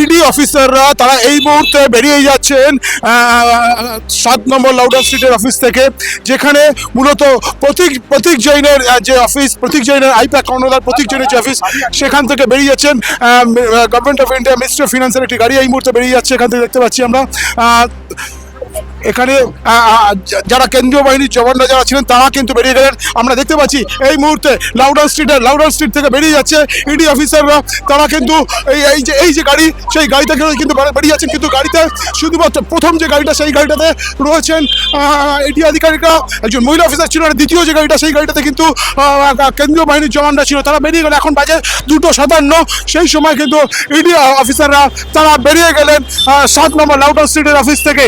ED অফিসাররা তারা এই মুহূর্তে বেরিয়ে যাচ্ছেন 7 নম্বর লাউডার স্ট্রিটের অফিস থেকে, যেখানে মূলত প্রতীক জৈনের যে অফিস, প্রতীক জৈনের আইপ্যাক কর্ণধার প্রতীক জৈনের যে অফিস, সেখান থেকে বেরিয়ে যাচ্ছেন government of India ministry of ফিনান্সের একটি গাড়ি এই মুহূর্তে বেরিয়ে যাচ্ছে। এখান থেকে দেখতে পাচ্ছি আমরা এখানে যারা কেন্দ্রীয় বাহিনীর জওয়ানরা যারা ছিলেন তারা কিন্তু বেরিয়ে গেলেন। আমরা দেখতে পাচ্ছি এই মুহূর্তে লাউডার স্ট্রিট থেকে বেরিয়ে যাচ্ছে ইডি অফিসাররা। তারা কিন্তু এই যে গাড়ি, সেই গাড়ি থেকে কিন্তু বেরিয়ে যাচ্ছেন, কিন্তু গাড়িতে শুধুমাত্র প্রথম যে গাড়িটা সেই গাড়িটাতে রয়েছেন ইডি আধিকারিকরা, একজন মহিলা অফিসার ছিল। আর দ্বিতীয় যে গাড়িটা সেই গাড়িটাতে কিন্তু কেন্দ্রীয় বাহিনীর জওয়ানরা ছিল। তারা বেরিয়ে গেলেন, এখন বাজে 2:57। সেই সময় কিন্তু ইডি অফিসাররা তারা বেরিয়ে গেলেন 7 নম্বর লাউডার স্ট্রিটের অফিস থেকে।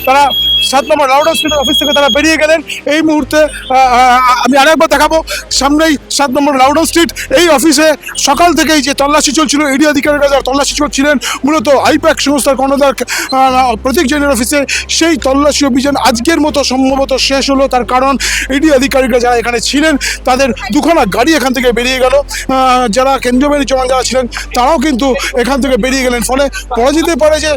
তারা 7 নম্বর লাউডার স্ট্রিটের অফিস থেকে তারা বেরিয়ে গেলেন। এই মুহূর্তে আমি আরেকবার দেখাবো, সামনেই 7 নম্বর লাউডার স্ট্রিট। এই অফিসে সকাল থেকেই যে তল্লাশি চলছিল, ইডি আধিকারিকরা যারা তল্লাশি করছিলেন মূলত আইপ্যাক সংস্থার কর্ণধার প্রতীক জৈনের অফিসে, সেই তল্লাশি অভিযান আজকের মতো সম্ভবত শেষ হলো। তার কারণ ইডি আধিকারিকরা যারা এখানে ছিলেন তাদের দুখানা গাড়ি এখান থেকে বেরিয়ে গেল। যারা কেন্দ্রীয় বাহিনীর জওয়ান যারা ছিলেন তারাও কিন্তু এখান থেকে বেরিয়ে গেলেন। ফলে বলা যেতে পারে যে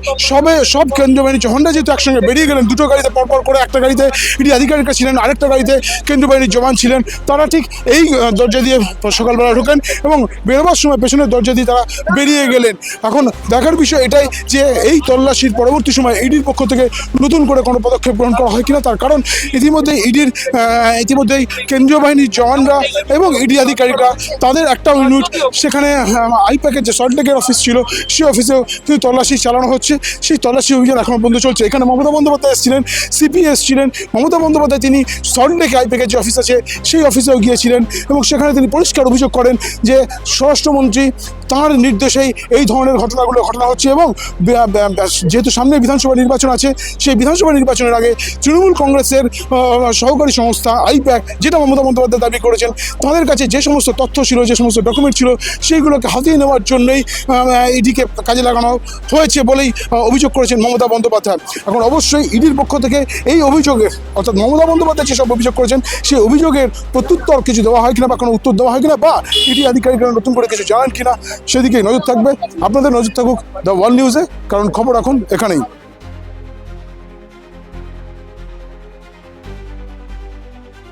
সব কেন্দ্রীয় বাহিনীর জওয়ানরা যেহেতু একসঙ্গে বেরিয়ে গেলেন, দুটো গাড়িতে পরপর করে, একটা গাড়িতে ইডি আধিকারিকরা ছিলেন, আরেকটা গাড়িতে কেন্দ্রীয় বাহিনীর জওয়ান ছিলেন। তারা ঠিক এই দরজা দিয়ে সকালবেলা ঢোকেন এবং বেরোবার সময় পেছনের দরজা দিয়ে তারা বেরিয়ে গেলেন। এখন দেখার বিষয় এটাই যে এই তল্লাশির পরবর্তী সময় ইডির পক্ষ থেকে নতুন করে কোনো পদক্ষেপ গ্রহণ করা হয় কিনা। তার কারণ ইতিমধ্যেই কেন্দ্রীয় বাহিনীর জওয়ানরা এবং ইডি আধিকারিকরা তাদের একটা ইউনিট সেখানে আইপ্যাকের যে সল্টলেকের অফিস ছিল সেই অফিসেও কিন্তু তল্লাশি চালানো হচ্ছে। সেই তল্লাশি অভিযান এখনও বন্ধ চলছে। এখানে মমতা বন্দ্যোপাধ্যায় এসেছিলেন, সিপিএস ছিলেন। মমতা বন্দ্যোপাধ্যায় তিনি সল্টলেকে আইপ্যাকের যে অফিস আছে সেই অফিসেও গিয়েছিলেন এবং সেখানে তিনি পরিষ্কার অভিযোগ করেন যে স্বরাষ্ট্রমন্ত্রী তাঁর নির্দেশেই এই ধরনের ঘটনা হচ্ছে এবং যেহেতু সামনে বিধানসভা নির্বাচন আছে, সেই বিধানসভা নির্বাচনের আগে তৃণমূল কংগ্রেসের সহকারী সংস্থা আইপ্যাক, যেটা মমতা বন্দ্যোপাধ্যায় দাবি করেছেন, তাদের কাছে যে সমস্ত তথ্য ছিল, যে সমস্ত ডকুমেন্ট ছিল, সেইগুলোকে হাতিয়ে নেওয়ার জন্যই ইডিকে কাজে লাগানো হয়েছে বলেই অভিযোগ করেছেন মমতা বন্দ্যোপাধ্যায়। এখন অবশ্যই ইডির পক্ষ থেকে এই অভিযোগের, অর্থাৎ মমতা বন্দ্যোপাধ্যায় যেসব অভিযোগ করেছেন সেই অভিযোগের প্রত্যুত্তর কিছু দেওয়া হয় কিনা বা কোনো উত্তর দেওয়া হয় কিনা বা ইডি আধিকারিকরা নতুন করে কিছু জানান কিনা, সেদিকেই নজর থাকবে। আপনাদের নজর থাকুক দ্য ওয়ার্ল্ড নিউজে, কারণ খবর এখন এখানেই।